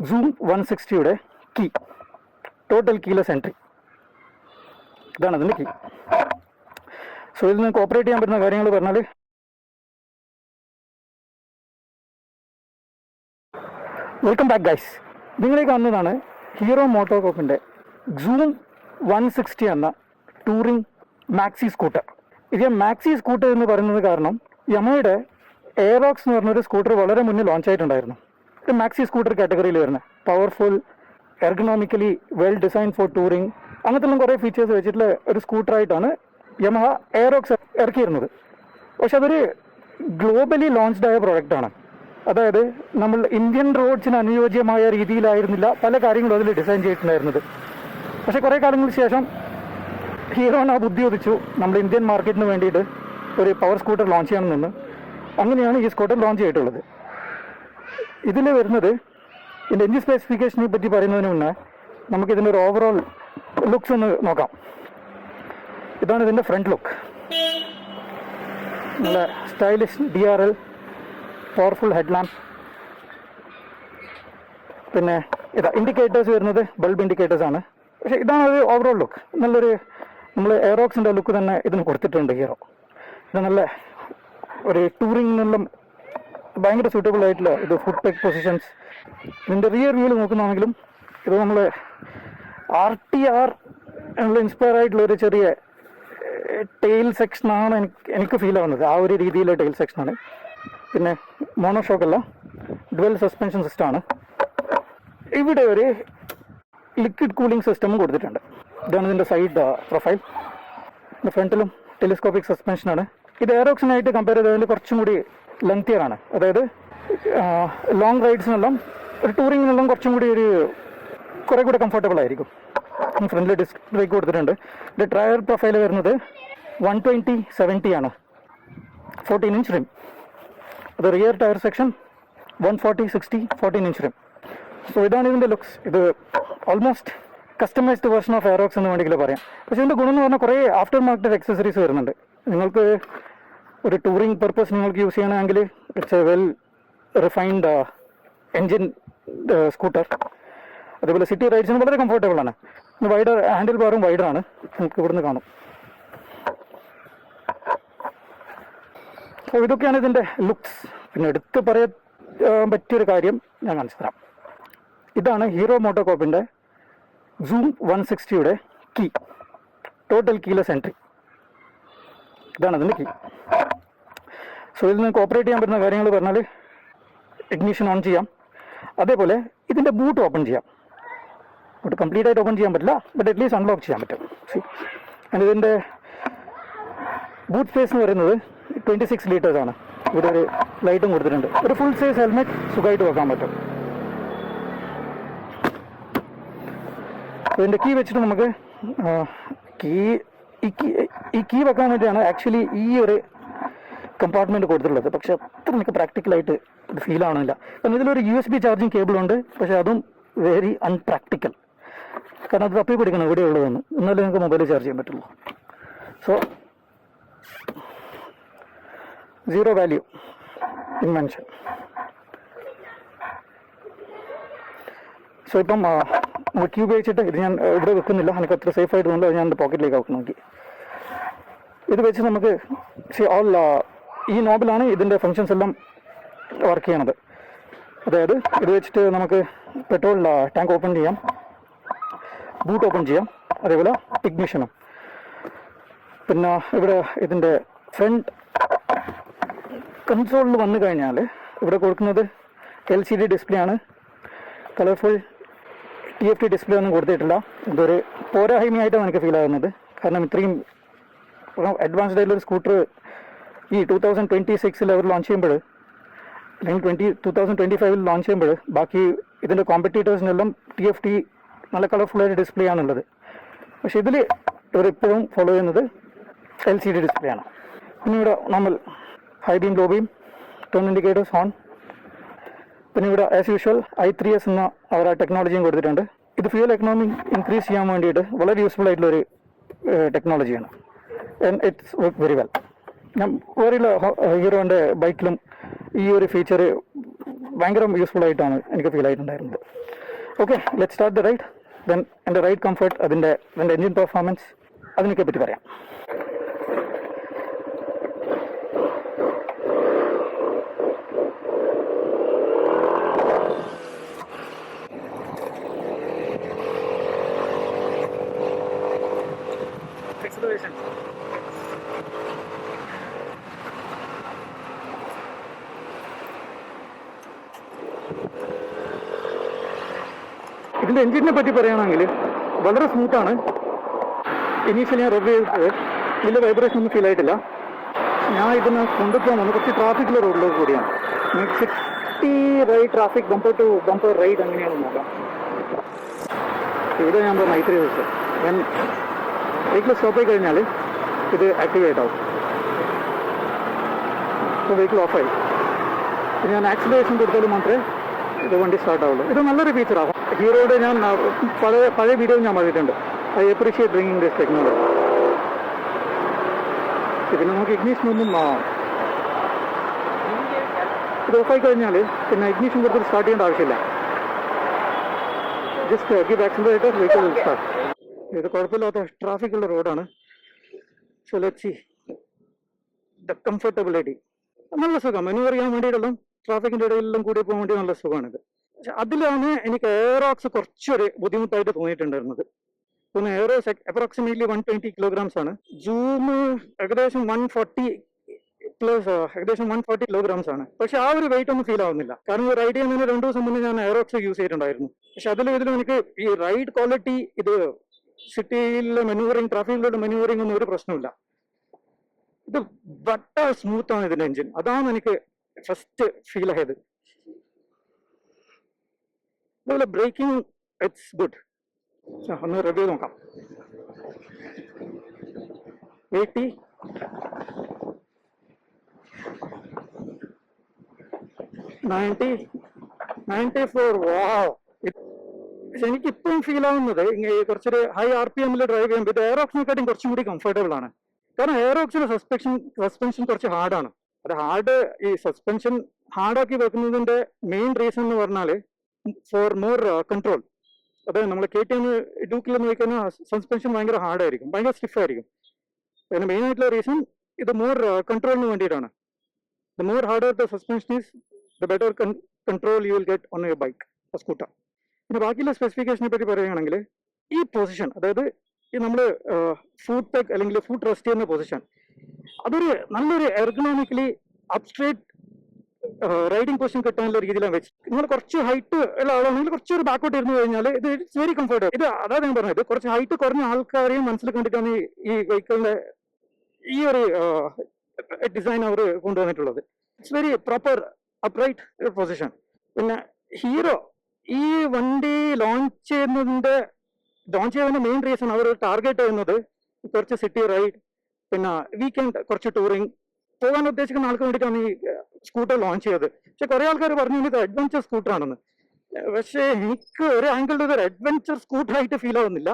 Zoom 160യുടെ key, total keyless entry. ഇതാണ് അതിൻ്റെ കീ. സോ ഇതിൽ നിങ്ങൾക്ക് ഓപ്പറേറ്റ് ചെയ്യാൻ പറ്റുന്ന കാര്യങ്ങൾ പറഞ്ഞാൽ, വെൽക്കം ബാക്ക് ഗൈസ്. നിങ്ങളീ കാണുന്നതാണ് ഹീറോ മോട്ടോകോപ്പിൻ്റെ സൂം 160 എന്ന ടൂറിംഗ് മാക്സി സ്കൂട്ടർ. ഇത് മാക്സി സ്കൂട്ടർ എന്ന് പറയുന്നത് കാരണം യമയുടെ എയറോക്സ് എന്ന് പറഞ്ഞൊരു സ്കൂട്ടർ വളരെ മുന്നേ ലോഞ്ച് ആയിട്ടുണ്ടായിരുന്നു. ഇത് മാക്സി സ്കൂട്ടർ കാറ്റഗറിയിൽ വരുന്നത്, powerful, ergonomically well design for touring, അങ്ങനത്തെ കുറേ ഫീച്ചേഴ്സ് വെച്ചിട്ടുള്ള ഒരു സ്കൂട്ടറായിട്ടാണ് യമഹ എയറോക്സ് ഇറക്കിയിരുന്നത്. പക്ഷെ അതൊരു ഗ്ലോബലി ലോഞ്ച്ഡ് ആയ പ്രോഡക്റ്റാണ്. അതായത് നമ്മൾ ഇന്ത്യൻ റോഡ്സിന് അനുയോജ്യമായ രീതിയിലായിരുന്നില്ല പല കാര്യങ്ങളും അതിൽ ഡിസൈൻ ചെയ്തിട്ടുണ്ടായിരുന്നത്. പക്ഷെ കുറേ കാലങ്ങൾക്ക് ശേഷം ഹീറോന് ആ ബുദ്ധി ഉദിച്ചു, നമ്മൾ ഇന്ത്യൻ മാർക്കറ്റിന് വേണ്ടിയിട്ട് ഒരു പവർ സ്കൂട്ടർ ലോഞ്ച് ചെയ്യണമെന്ന്. അങ്ങനെയാണ് ഈ സ്കൂട്ടർ ലോഞ്ച് ചെയ്തിട്ടുള്ളത്. ഇതിൽ വരുന്നത്, ഇതിൻ്റെ എൻജിൻ സ്പെസിഫിക്കേഷനെ പറ്റി പറയുന്നതിന് മുന്നേ നമുക്കിതിൻ്റെ ഒരു ഓവറോൾ ലുക്സ് ഒന്ന് നോക്കാം. ഇതാണ് ഇതിൻ്റെ ഫ്രണ്ട് ലുക്ക്. നല്ല സ്റ്റൈലിഷ് DRL പവർഫുൾ ഹെഡ്ലാമ്പ്. പിന്നെ ഇതാ ഇൻഡിക്കേറ്റേഴ്സ് വരുന്നത് ബൾബ് ഇൻഡിക്കേറ്റേഴ്സാണ്. പക്ഷേ ഇതാണ് ഒരു ഓവറോൾ ലുക്ക്. നല്ലൊരു നമ്മൾ എയറോക്സിൻ്റെ ലുക്ക് തന്നെ ഇതിന് കൊടുത്തിട്ടുണ്ട് ഹീറോ. ഇത് നല്ല ഒരു ടൂറിങ്ങിനെല്ലാം ഭയങ്കര സൂട്ടബിൾ ആയിട്ടുള്ള ഇത് ഫുഡ് ടെക് പൊസിഷൻസ്. ഇതിൻ്റെ റിയർ വ്യൂവിൽ നോക്കുന്നതാണെങ്കിലും ഇത് നമ്മൾ RTR എന്നുള്ള ഇൻസ്പയർ ആയിട്ടുള്ള ഒരു ചെറിയ ടെയിൽ സെക്ഷനാണ് എനിക്ക് ഫീൽ ആവുന്നത്. ആ ഒരു രീതിയിലുള്ള ടെയിൽ സെക്ഷനാണ്. പിന്നെ മോണോഷോക്കല്ല, ഡ്വൽ സസ്പെൻഷൻ സിസ്റ്റമാണ്. ഇവിടെ ഒരു ലിക്വിഡ് കൂളിംഗ് സിസ്റ്റമും കൊടുത്തിട്ടുണ്ട്. ഇതാണ് ഇതിൻ്റെ സൈഡ് പ്രൊഫൈൽ. ഫ്രണ്ടിലും ടെലിസ്കോപ്പിക് സസ്പെൻഷനാണ്. ഇത് എയറോക്സിനായിട്ട് കമ്പയർ ചെയ്തതിൽ കുറച്ചും കൂടി ലെങ്തിയറാണ്. അതായത് ലോങ് റൈഡ്സിനെല്ലാം ഒരു ടൂറിങ്ങിനെല്ലാം കുറച്ചും കൂടി കുറേ കൂടെ കംഫർട്ടബിൾ ആയിരിക്കും. ഫ്രണ്ടിൽ ഡിസ്ക് ബ്രേക്ക് കൊടുത്തിട്ടുണ്ട്. ഇത് ടയർ പ്രൊഫൈൽ വരുന്നത് 120/70 ആണ്, 14 ഇഞ്ച് റിം. അത് rear tyre section 140/60 14 inch rim. So ഇതാണ് ഇതിൻ്റെ ലുക്സ്. ഇത് almost customised version of Aerox എന്ന് വേണമെങ്കിൽ പറയാം. പക്ഷേ ഇതിൻ്റെ ഗുണം എന്ന് പറഞ്ഞാൽ കുറേ ആഫ്റ്റർ മാർക്കറ്റ് എക്സസറീസ് വരുന്നുണ്ട്. നിങ്ങൾക്ക് ഒരു ടൂറിംഗ് പർപ്പസ് നിങ്ങൾക്ക് യൂസ് ചെയ്യണമെങ്കിൽ it's A well refined engine scooter. അതേപോലെ സിറ്റി റൈഡ്സിന് വളരെ കംഫർട്ടബിൾ ആണ്. വൈഡർ ഹാൻഡിൽ ബാറും വൈഡറാണ്, നമുക്ക് ഇവിടുന്ന് കാണും. അപ്പോൾ ഇതൊക്കെയാണ് ഇതിൻ്റെ ലുക്സ്. പിന്നെ എടുത്ത് പറയാൻ പറ്റിയൊരു കാര്യം ഞാൻ കാണിച്ചു തരാം. ഇതാണ് ഹീറോ മോട്ടോകോപ്പിൻ്റെ സൂം 160യുടെ കീ, ടോട്ടൽ കീലെസ് എൻട്രി. ഇതാണ് അതിൻ്റെ കീ. സോ ഇതിൽ നിങ്ങൾക്ക് ഓപ്പറേറ്റ് ചെയ്യാൻ പറ്റുന്ന കാര്യങ്ങൾ പറഞ്ഞാൽ, ഇഗ്നിഷൻ ഓൺ ചെയ്യാം, അതേപോലെ ഇതിൻ്റെ ബൂട്ട് ഓപ്പൺ ചെയ്യാം. ബൂട്ട് കംപ്ലീറ്റ് ആയിട്ട് ഓപ്പൺ ചെയ്യാൻ പറ്റില്ല, ബട്ട് അറ്റ്ലീസ്റ്റ് അൺലോക്ക് ചെയ്യാൻ പറ്റും. ആൻഡ് ഇതിൻ്റെ ബൂട്ട് സ്പേസ് എന്ന് പറയുന്നത് 26 liters ആണ്. ഇവിടെ ഒരു ലൈറ്റും കൊടുത്തിട്ടുണ്ട്. ഒരു ഫുൾ സൈസ് ഹെൽമെറ്റ് സുഖമായിട്ട് വെക്കാൻ പറ്റും. ഇതിൻ്റെ കീ വെച്ചിട്ട് നമുക്ക് ഈ കീ വെക്കാൻ വേണ്ടിയാണ് ആക്ച്വലി ഈ ഒരു കമ്പാർട്ട്മെൻറ്റ് കൊടുത്തിട്ടുള്ളത്. പക്ഷെ അത്ര എനിക്ക് പ്രാക്ടിക്കലായിട്ട് ഇത് ഫീൽ ആവണില്ല. കാരണം ഇതിലൊരു USB ചാർജിങ് കേബിളുണ്ട്, പക്ഷേ അതും വെരി അൺപ്രാക്ടിക്കൽ. കാരണം അത് തപ്പി പിടിക്കണം ഇവിടെ ഉള്ളതെന്ന്, എന്നാലേ നിങ്ങൾക്ക് മൊബൈൽ ചാർജ് ചെയ്യാൻ പറ്റുള്ളൂ. So zero value invention. So ഇപ്പം കീ ഉപയോഗിച്ചിട്ട് ഇത് ഞാൻ ഇവിടെ വെക്കുന്നില്ല, എനിക്ക് അത്ര സേഫ് ആയിട്ട് തോന്നില്ല. ഞാൻ എൻ്റെ പോക്കറ്റിലേക്ക് വെക്ക് നോക്കി. ഇത് വെച്ച് നമുക്ക് ഈ നോബിലാണ് ഇതിൻ്റെ ഫങ്ഷൻസ് എല്ലാം വർക്ക് ചെയ്യണത്. അതായത് ഇത് വെച്ചിട്ട് നമുക്ക് പെട്രോൾ ടാങ്ക് ഓപ്പൺ ചെയ്യാം, ബൂട്ട് ഓപ്പൺ ചെയ്യാം, അതേപോലെ ഇഗ്നിഷനും. പിന്നെ ഇവിടെ ഇതിൻ്റെ ഫ്രണ്ട് കൺസോളിൽ വന്നു കഴിഞ്ഞാൽ ഇവിടെ കൊടുക്കുന്നത് LCD ഡിസ്പ്ലേ ആണ്. കളർഫുൾ TFT ഡിസ്പ്ലേ ഒന്നും കൊടുത്തിട്ടില്ല. ഇതൊരു പോരായ്മയായിട്ടാണ് എനിക്ക് ഫീൽ ആകുന്നത്. കാരണം ഇത്രയും അഡ്വാൻസ്ഡ് ആയിട്ടുള്ളൊരു സ്കൂട്ടർ ഈ 2026 അവർ ലോഞ്ച് ചെയ്യുമ്പോൾ, അല്ലെങ്കിൽ 2025 ലോഞ്ച് ചെയ്യുമ്പോൾ, ബാക്കി ഇതിൻ്റെ കോമ്പറ്റീറ്റേഴ്സിനെല്ലാം TFT നല്ല കളർഫുള്ളായിട്ട് ഡിസ്പ്ലേ ആണുള്ളത്. പക്ഷേ ഇതിൽ ഇവരിപ്പോഴും ഫോളോ ചെയ്യുന്നത് LCD ഡിസ്പ്ലേ ആണ്. പിന്നെ ഇവിടെ normal high beam, low beam, turn indicators on. പിന്നെ ഇവിടെ ആസ് യൂഷ്വൽ I3S എന്ന അവർ ആ ടെക്നോളജിയും കൊടുത്തിട്ടുണ്ട്. ഇത് ഫ്യൂൽ എക്കണോമി ഇൻക്രീസ് ചെയ്യാൻ വേണ്ടിയിട്ട് വളരെ യൂസ്ഫുൾ ആയിട്ടുള്ളൊരു ടെക്നോളജിയാണ്. And it's work very well. ഞാൻ വേറെ ഹീറോൻ്റെ ബൈക്കിലും ഈ ഒരു ഫീച്ചർ ഭയങ്കര യൂസ്ഫുൾ ആയിട്ടാണ് എനിക്ക് ഫീൽ ആയിട്ടുണ്ടായിരുന്നത്. Okay, let start the ride. Then എൻ്റെ റൈഡ് കംഫർട്ട്, അതിൻ്റെ എൻജിൻ പെർഫോമൻസ്, അതിനൊക്കെ പറ്റി പറയാം. ഇതിൻ്റെ എൻജിനെ പറ്റി പറയുകയാണെങ്കിൽ വളരെ സ്മൂത്താണ്. ഇനീഷ്യലി ഞാൻ റബ്ബ് ചെയ്തിട്ട് വലിയ വൈബ്രേഷൻ ഒന്നും ഫീൽ ആയിട്ടില്ല. ഞാൻ ഇതിന് കൊണ്ടുപോകാൻ വന്നത് കുറച്ച് ട്രാഫിക്കുള്ള റോഡിലേക്ക് കൂടിയാണ്. City ride traffic bumper to bumper ride അങ്ങനെയാണെന്ന് നോക്കാം. ഇവിടെ ഞാൻ നൈറ്റ് വെച്ച് ഞാൻ വെഹിക്കിൾ സ്റ്റോപ്പ് ആയി കഴിഞ്ഞാൽ ഇത് ആക്ടിവേറ്റ് ആവും. ഇപ്പോൾ വെഹിക്കിൾ ഓഫായി. പിന്നെ ഞാൻ ആക്സിലറേഷൻ കൊടുത്താൽ മാത്രമേ ഇത് വണ്ടി സ്റ്റാർട്ട് ആവുള്ളൂ. ഇത് നല്ലൊരു ഫീച്ചറാണ്. ഹീറോയുടെ ഞാൻ പഴയ വീഡിയോ ഞാൻ പറഞ്ഞിട്ടുണ്ട്. I appreciate bringing this technology. പിന്നെ നമുക്ക് ഇഗ്നീഷനൊന്നും ഇത് ഓഫായി കഴിഞ്ഞാൽ പിന്നെ ഇഗ്നീഷൻ കൊടുത്തിട്ട് സ്റ്റാർട്ട് ചെയ്യേണ്ട ആവശ്യമില്ല. Just give accelerator, vehicle start. ഇത് കുഴപ്പമില്ലാത്ത ട്രാഫിക്കുള്ള റോഡാണ്. So let's see the comfortability. നല്ല സുഖം മെനൂവർ ചെയ്യാൻ വേണ്ടിയിട്ടുള്ള ട്രാഫിക്കിൻ്റെ ഇടയിലെല്ലാം കൂടി പോകാൻ വേണ്ടി നല്ല സുഖമാണിത്. പക്ഷെ അതിലാണ് എനിക്ക് എയറോക്സ് കുറച്ചൊരു ബുദ്ധിമുട്ടായിട്ട് തോന്നിയിട്ടുണ്ടായിരുന്നത്. പിന്നെ എയറോസ് അപ്രോക്സിമേറ്റ്ലി 120 kilograms ആണ്. ജൂം ഏകദേശം 140 പ്ലസ്, ഏകദേശം 140 kilograms ആണ്. പക്ഷെ ആ ഒരു വെയിറ്റ് ഒന്നും ഫീൽ ആവുന്നില്ല. കാരണം റൈഡ് ചെയ്യുന്നതിന് 2 ദിവസം മുന്നേ ഞാൻ എയറോക്സ് യൂസ് ചെയ്തിട്ടുണ്ടായിരുന്നു. പക്ഷെ ഇതിലും എനിക്ക് ഈ റൈഡ് ക്വാളിറ്റി, ഇത് സിറ്റിയിലെ മെനൂവറിങ്, ട്രാഫിക്കിലുള്ള മെനൂവറിങ് ഒന്നും ഒരു പ്രശ്നമില്ല. ഇത് ബട്ടർ സ്മൂത്ത് ആണ് ഇതിന്റെ എഞ്ചിൻ. അതാണ് എനിക്ക് ഫസ്റ്റ് ഫീൽ ആയത്. അതുപോലെ ബ്രേക്കിംഗ് ഇറ്റ്സ് ഗുഡ്. ഒന്ന് റിവ്യൂ നോക്കാം. 80, 90, 94. വാവ്. പക്ഷെ എനിക്ക് ഇപ്പം ഫീൽ ആവുന്നത് കുറച്ചൊരു ഹൈ RPM ഡ്രൈവ് ചെയ്യുമ്പോൾ ഇത് എയറോക്സിനെക്കാട്ടും കുറച്ചും കൂടി കംഫർട്ടബിൾ ആണ്. കാരണം എയറോക്സിന്റെ സസ്പെൻഷൻ കുറച്ച് ഹാർഡാണ്. അത് ഈ സസ്പെൻഷൻ ഹാർഡാക്കി വെക്കുന്നതിന്റെ മെയിൻ റീസൺ എന്ന് പറഞ്ഞാൽ ഫോർ മോർ കൺട്രോൾ. അതായത് നമ്മൾ KTM ഡ്യൂക്കിൽ നോക്കിക്കഴിഞ്ഞാൽ സസ്പെൻഷൻ ഭയങ്കര ഹാർഡായിരിക്കും, ഭയങ്കര സ്റ്റിഫായിരിക്കും. അതിന് മെയിൻ ആയിട്ടുള്ള റീസൺ ഇത് മോർ കൺട്രോളിന് വേണ്ടിയിട്ടാണ്. The more harder the suspension is the better control you will get on your bike, scooter. പിന്നെ ബാക്കിയുള്ള സ്പെസിഫിക്കേഷനെ പറ്റി പറയുകയാണെങ്കിൽ ഈ പൊസിഷൻ, അതായത് ഈ നമ്മൾ ഫുഡ് പെഗ് അല്ലെങ്കിൽ ഫുഡ് റെസ്റ്റ് ചെയ്യുന്ന പൊസിഷൻ, അതൊരു നല്ലൊരു എർഗണോമിക്കലി അപ്സ്ട്രേറ്റ് റൈഡിങ് പൊസിഷൻ കിട്ടാനുള്ള രീതിയിലാണ് വെച്ച്. നിങ്ങൾ കുറച്ച് ഹൈറ്റ് ഉള്ള ആളാണെങ്കിൽ കുറച്ചൊരു ബാക്കോട്ട് ഇരുന്ന് കഴിഞ്ഞാൽ ഇത് ഇറ്റ്സ് വെരി കംഫർട്ടബിൾ. ഇത് അതാണ് ഞാൻ പറഞ്ഞത്, കുറച്ച് ഹൈറ്റ് കുറഞ്ഞ ആൾക്കാരെയും മനസ്സിൽ കണ്ടിട്ടാണ് ഈ വെഹിക്കിളിന്റെ ഈ ഒരു ഡിസൈൻ അവർ കൊണ്ടുവന്നിട്ടുള്ളത്. It's very proper upright position. പിന്നെ ഹീറോ ഈ വണ്ടി ലോഞ്ച് ചെയ്യുന്നതിന്റെ മെയിൻ റീസൺ അവർ ടാർഗറ്റ് ചെയ്യുന്നത് കുറച്ച് സിറ്റി റൈഡ്, പിന്നെ വീക്കെൻഡ് കുറച്ച് ടൂറിങ് പോകാൻ ഉദ്ദേശിക്കുന്ന ആൾക്ക് വേണ്ടിയിട്ടാണ് ഈ സ്കൂട്ടർ ലോഞ്ച് ചെയ്തത്. പക്ഷെ കുറെ ആൾക്കാർ പറഞ്ഞു ഇത് അഡ്വഞ്ചർ സ്കൂട്ടർ ആണെന്ന്. പക്ഷേ എനിക്ക് ഒരു ആംഗിളിൽ ഇതൊരു അഡ്വഞ്ചർ സ്കൂട്ടർ ആയിട്ട് ഫീൽ ആവുന്നില്ല.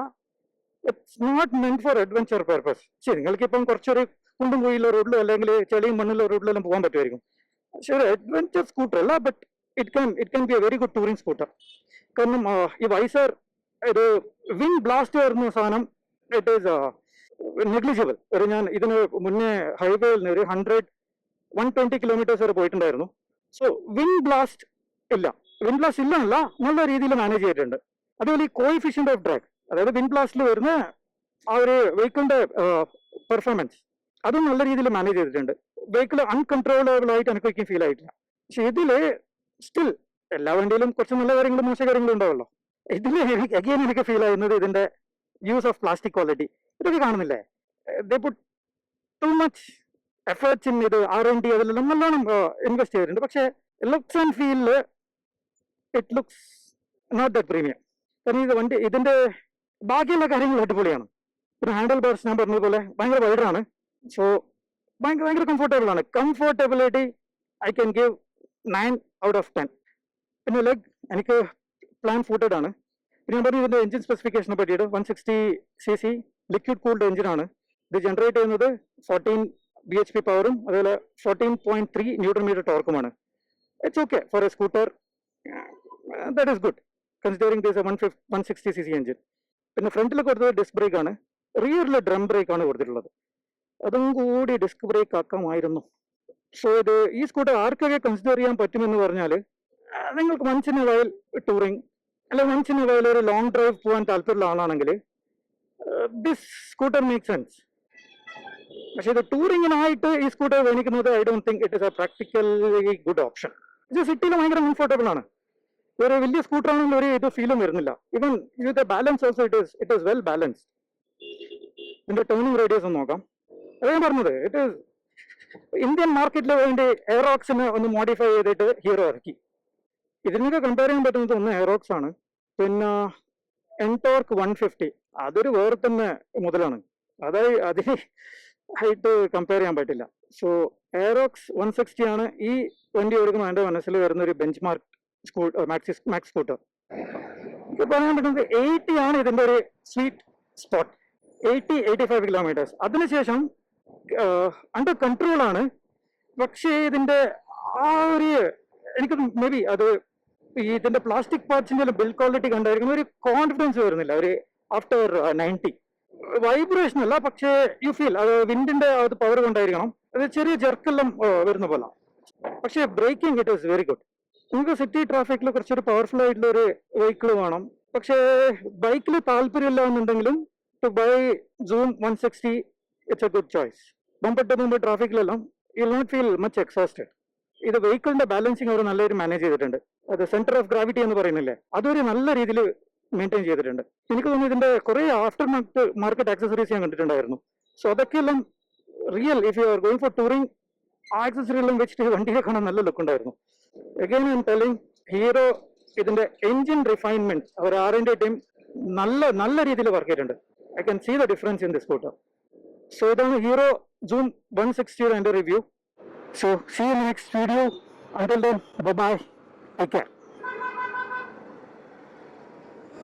It's not meant for adventure purpose. ശരി, നിങ്ങൾക്ക് ഇപ്പം കുറച്ചൊരു കുണ്ടും കുഴിയുള്ള റോഡിലോ അല്ലെങ്കിൽ ചെളിയും മണ്ണുള്ള റോഡിലെല്ലാം പോകാൻ പറ്റുമായിരിക്കും. പക്ഷെ ഒരു അഡ്വഞ്ചർ സ്കൂട്ടർ അല്ല. But it can be A very good touring scooter. കാരണം ഈ വൈസർ, ഇത് വിൻഡ് ബ്ലാസ്റ്റ് വരുന്ന സാധനം ഇറ്റ് ഈസ് നെഗ്ലിജിബിൾ. ഞാൻ ഇതിന് മുന്നേ ഹൈവേയിൽ ഒരു 120 kilometers വരെ പോയിട്ടുണ്ടായിരുന്നു. സോ വിൻഡ് ബ്ലാസ്റ്റ് ഇല്ല. വിൻഡ് ബ്ലാസ്റ്റ് ഇല്ല, നല്ല രീതിയിൽ മാനേജ് ചെയ്തിട്ടുണ്ട്. അതുപോലെ ഈ കോയിഫിഷ്യന്റ് ഓഫ് ഡ്രാഗ്, അതായത് വിൻഡ് ബ്ലാസ്റ്റിൽ വരുന്ന ആ ഒരു വെഹിക്കിളിന്റെ പെർഫോമൻസ്, അതും നല്ല രീതിയിൽ മാനേജ് ചെയ്തിട്ടുണ്ട്. വെഹിക്കിൾ അൺകൺട്രോളബിൾ ആയിട്ട് എനിക്ക് ഫീൽ ആയിട്ടില്ല. പക്ഷെ ഇതില് സ്റ്റിൽ എല്ലാ വണ്ടിയിലും കുറച്ച് നല്ല കാര്യങ്ങളും മോശം കാര്യങ്ങളും ഉണ്ടാവല്ലോ. ഇതിൽ എനിക്ക് ഫീൽ ആവുന്നത് ഇതിന്റെ യൂസ് ഓഫ് പ്ലാസ്റ്റിക് ക്വാളിറ്റി. ഇതൊക്കെ കാണുന്നില്ലേ, they put too much efforts in ഇത് R&D അതിലെല്ലാം നല്ലോണം ഇൻവെസ്റ്റ് ചെയ്തിട്ടുണ്ട്. പക്ഷേ ലുക്സ് ആൻഡ് ഫീലില് it looks not that premium. കാരണം ഇത് വണ്ടി ഇതിന്റെ ബാക്കിയുള്ള കാര്യങ്ങൾ അടിപൊളിയാണ്. പിന്നെ ഹാൻഡിൽ ബാർസ് ഞാൻ പറഞ്ഞതുപോലെ ഭയങ്കര വൈഡറാണ്. സോ ഭയങ്കര കംഫർട്ടബിൾ ആണ്. Comfortability I can give 9 out of 10. പിന്നെ ലെഗ് എനിക്ക് പ്ലാൻ ഫൂട്ടഡ് ആണ്. പിന്നെ ഞാൻ പറഞ്ഞു ഇതിന്റെ എഞ്ചിൻ സ്പെസിഫിക്കേഷനെ പറ്റിയിട്ട് 160cc ലിക്വിഡ് കൂൾഡ് എഞ്ചിനാണ്. ഇത് ജനറേറ്റ് ചെയ്യുന്നത് 14 bhp പവറും അതുപോലെ 14.3 Nm ടോർക്കുമാണ്. It's okay for a scooter, that is good. Considering this 160cc engine. പിന്നെ ഫ്രണ്ടിൽ കൊടുത്തത് ഡിസ്ക് ബ്രേക്ക് ആണ്, റിയറിൽ ഡ്രം ബ്രേക്ക് ആണ് കൊടുത്തിട്ടുള്ളത്. അതും കൂടി ഡിസ്ക് ബ്രേക്ക് ആക്കാമായിരുന്നു. സോ ഇത് ഈ സ്കൂട്ടർ ആർക്കൊക്കെ കൺസിഡർ ചെയ്യാൻ പറ്റുമെന്ന് പറഞ്ഞാൽ, നിങ്ങൾക്ക് once in a while touring അല്ലെങ്കിൽ വൺസ് ഇൻ എ വൈൽ ഒരു ലോങ് ഡ്രൈവ് പോകാൻ താല്പര്യമുള്ള ആളാണെങ്കിൽ ദിസ് സ്കൂട്ടർ മേക്ക് സെൻസ്. പക്ഷെ ഇത് ടൂറിങ്ങിനായിട്ട് ഈ സ്കൂട്ടർ മേടിക്കുന്നത് I don't think it is A practically good option. ഇത് സിറ്റിയിൽ ഭയങ്കര കംഫർട്ടബിൾ ആണ്. ഒരു വലിയ സ്കൂട്ടർ ആണെങ്കിൽ ഒരു ഇത് ഫീലും വരുന്നില്ല. Even with balance also it is well balanced. ഇതിന്റെ ടേണിംഗ് റേഡിയസ് ഒന്ന് നോക്കാം. അത് ഞാൻ പറഞ്ഞത് ഇറ്റ് ഈസ് ഇന്ത്യൻ മാർക്കറ്റിൽ വേണ്ടി എയറോക്സിന് ഒന്ന് മോഡിഫൈ ചെയ്തിട്ട് ഹീറോ ഇറക്കി. ഇതിനൊക്കെ കമ്പയർ ചെയ്യാൻ പറ്റുന്നത് ഒന്ന് എയറോക്സ് ആണ്, പിന്നെ എൻടോർക്ക് 150 അതൊരു വേറെ തന്നെ മുതലാണ്. അതായത് അതിന് ആയിട്ട് കമ്പയർ ചെയ്യാൻ പറ്റില്ല. സോ എയറോക്സ് 160 ആണ് ഈ വണ്ടി ഓടിക്കുമ്പോൾ എൻ്റെ മനസ്സിൽ വരുന്ന ഒരു ബെഞ്ച് മാർക്ക് മാക്സ് സ്കൂട്ടർ. ഇത് പറയാൻ പറ്റുന്നത് 80 ആണ് ഇതിന്റെ ഒരു സ്വീറ്റ് സ്പോട്ട്, 80-85 കിലോമീറ്റേഴ്സ്. അതിനുശേഷം അണ്ടർ കൺട്രോൾ ആണ്. പക്ഷേ ഇതിന്റെ ആ ഒരു എനിക്ക് മേ ബി അത് ഇതിന്റെ പ്ലാസ്റ്റിക് പാർട്സിന്റെ ബിൽഡ് ക്വാളിറ്റി കണ്ടായിരിക്കും ഒരു കോൺഫിഡൻസ് വരുന്നില്ല ഒരു ആഫ്റ്റർ 90. വൈബ്രേഷൻ അല്ല, പക്ഷേ യു ഫീൽ അത് വിൻഡിന്റെ അത് പവർ കൊണ്ടായിരിക്കണം, അത് ചെറിയ ജെർക്കെല്ലാം വരുന്ന പോലെ. പക്ഷേ braking it is very good. നിങ്ങൾക്ക് സിറ്റി ട്രാഫിക്കിൽ കുറച്ചൊരു പവർഫുൾ ആയിട്ടുള്ള ഒരു വെഹിക്കിൾ വേണം. പക്ഷേ ബൈക്കിൽ താല്പര്യമില്ല എന്നുണ്ടെങ്കിലും to buy zoom 160 it's a good choice. Bumper to bumper ട്രാഫിക്കിലെല്ലാം you will not feel much exhausted. ഇത് വെഹിക്കിളിന്റെ ബാലൻസിങ് അവർ നല്ലൊരു മാനേജ് ചെയ്തിട്ടുണ്ട്. അത് സെന്റർ ഓഫ് ഗ്രാവിറ്റി എന്ന് പറയുന്നില്ലേ, അതൊരു നല്ല രീതിയിൽ മെയിൻറ്റെയിൻ ചെയ്തിട്ടുണ്ട്. എനിക്ക് തോന്നുന്നു ഇതിന്റെ കുറെ ആഫ്റ്റർ മാർക്കറ്റ് ആക്സസറീസ് ഞാൻ കണ്ടിട്ടുണ്ടായിരുന്നു. സോ അതൊക്കെയെല്ലാം real if you are going for touring ആ ആക്സസറി എല്ലാം വെച്ചിട്ട് വണ്ടിയെ കാണാൻ നല്ല ലുക്ക് ഉണ്ടായിരുന്നു. Again I am telling, Hero ഇതിന്റെ എഞ്ചിൻ റിഫൈൻമെന്റ് അവർ R&D ടീം നല്ല രീതിയിൽ വർക്ക് ചെയ്തിട്ടുണ്ട്. I can see the difference in this scooter. So ഇതാണ് ഹീറോ സൂം 160 എന്റെ review. So see you in the next video. Until then, bye bye. Take care.